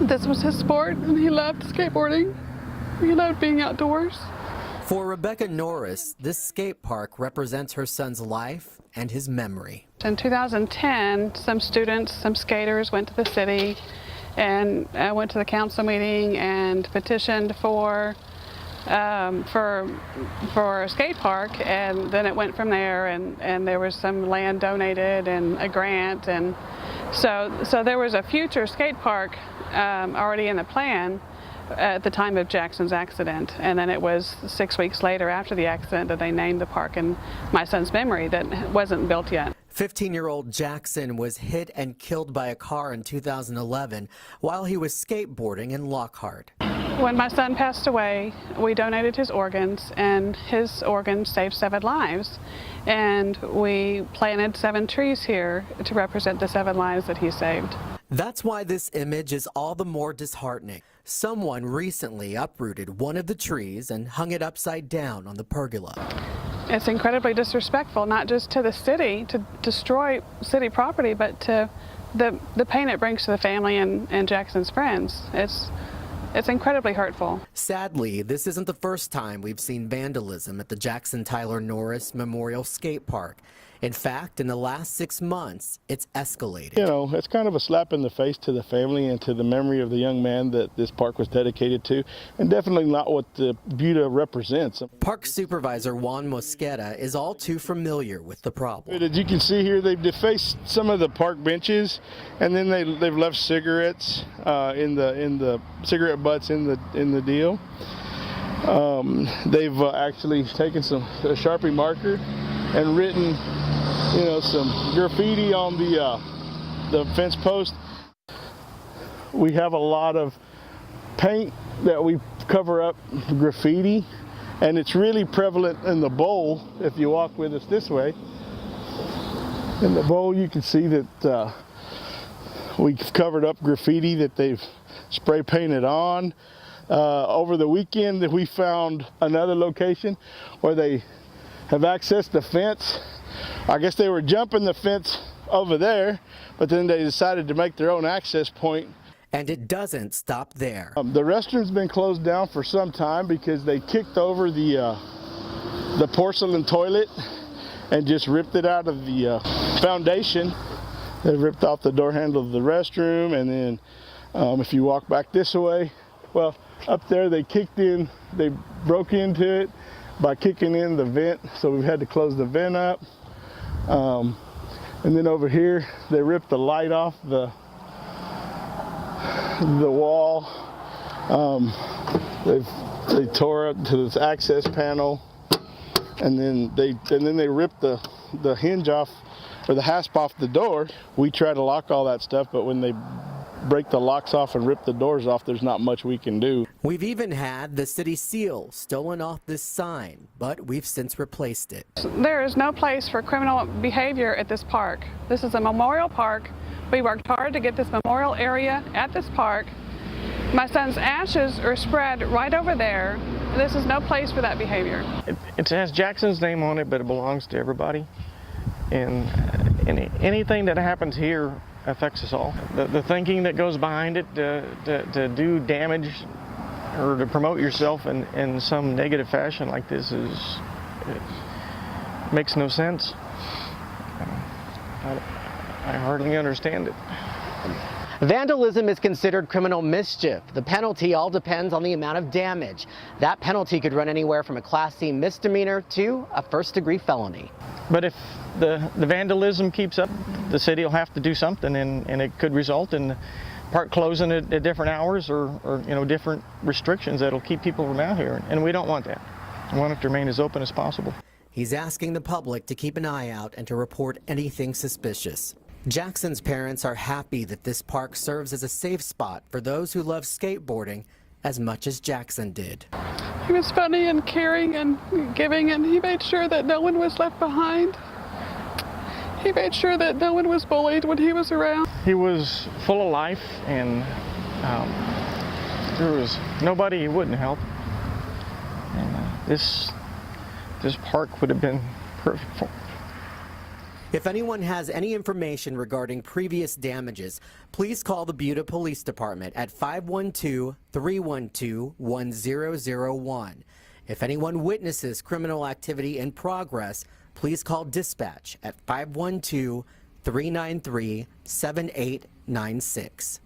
This was his sport, and he loved skateboarding. He loved being outdoors. For Rebecca Norris, this skate park represents her son's life and his memory. In 2010, some students, some skaters went to the city and went to the council meeting and petitioned for a skate park, and then it went from there, and there was some land donated and a grant, and so there was a future skate park already in the plan at the time of Jackson's accident, and then it was 6 weeks later after the accident that they named the park in my son's memory that wasn't built yet. 15-year-old Jackson was hit and killed by a car in 2011 while he was skateboarding in Lockhart. When my son passed away, we donated his organs, and his organs saved 7 lives. And we planted 7 trees here to represent the 7 lives that he saved. That's why this image is all the more disheartening. Someone recently uprooted one of the trees and hung it upside down on the pergola. It's incredibly disrespectful, not just to the city, to destroy city property, but to the pain it brings to the family and Jackson's friends. It's incredibly hurtful. Sadly, this isn't the first time we've seen vandalism at the Jackson Tyler Norris Memorial Skate Park. In fact, in the last 6 months, it's escalated. You know, it's kind of a slap in the face to the family and to the memory of the young man that this park was dedicated to, and definitely not what the Buda represents. Park Supervisor Juan Mosqueda is all too familiar with the problem. As you can see here, they've defaced some of the park benches, and then they've left cigarettes in the cigarette butts in the deal. They've actually taken a Sharpie marker and written, you know, some graffiti on the fence post. We have a lot of paint that we cover up graffiti, and it's really prevalent in the bowl. If you walk with us this way, in the bowl you can see that we've covered up graffiti that they've spray painted on. Over the weekend that we found another location where they have accessed the fence. I guess they were jumping the fence over there, but then they decided to make their own access point. And it doesn't stop there. The restroom's been closed down for some time because they kicked over the porcelain toilet and just ripped it out of the foundation. They ripped off the door handle of the restroom, and then if you walk back this way, well, up there they broke into it by kicking in the vent, so we've had to close the vent up. And then over here, they ripped the light off the wall. They tore up to this access panel, and then they ripped the hinge off, or the hasp off the door. We try to lock all that stuff, but when they break the locks off and rip the doors off, there's not much we can do. We've even had the city seal stolen off this sign, but we've since replaced it. There is no place for criminal behavior at this park. This is a memorial park. We worked hard to get this memorial area at this park. My son's ashes are spread right over there. This is no place for that behavior. It has Jackson's name on it, but it belongs to everybody. And anything that happens here affects us all. The thinking that goes behind it to do damage or to promote yourself in some negative fashion like this makes no sense. I hardly understand it. Vandalism is considered criminal mischief. The penalty all depends on the amount of damage. That penalty could run anywhere from a Class C misdemeanor to a first-degree felony. But if the vandalism keeps up, the city will have to do something, and it could result in the park closing at different hours or different restrictions that'll keep people from out here, and we don't want that. We want it to remain as open as possible. He's asking the public to keep an eye out and to report anything suspicious. Jackson's parents are happy that this park serves as a safe spot for those who love skateboarding as much as Jackson did. He was funny and caring and giving, and he made sure that no one was left behind. He made sure that no one was bullied when he was around. He was full of life, and there was nobody he wouldn't help. And this park would have been perfect for him. If anyone has any information regarding previous damages, please call the Buda Police Department at 512-312-1001. If anyone witnesses criminal activity in progress, please call dispatch at 512-393-7896.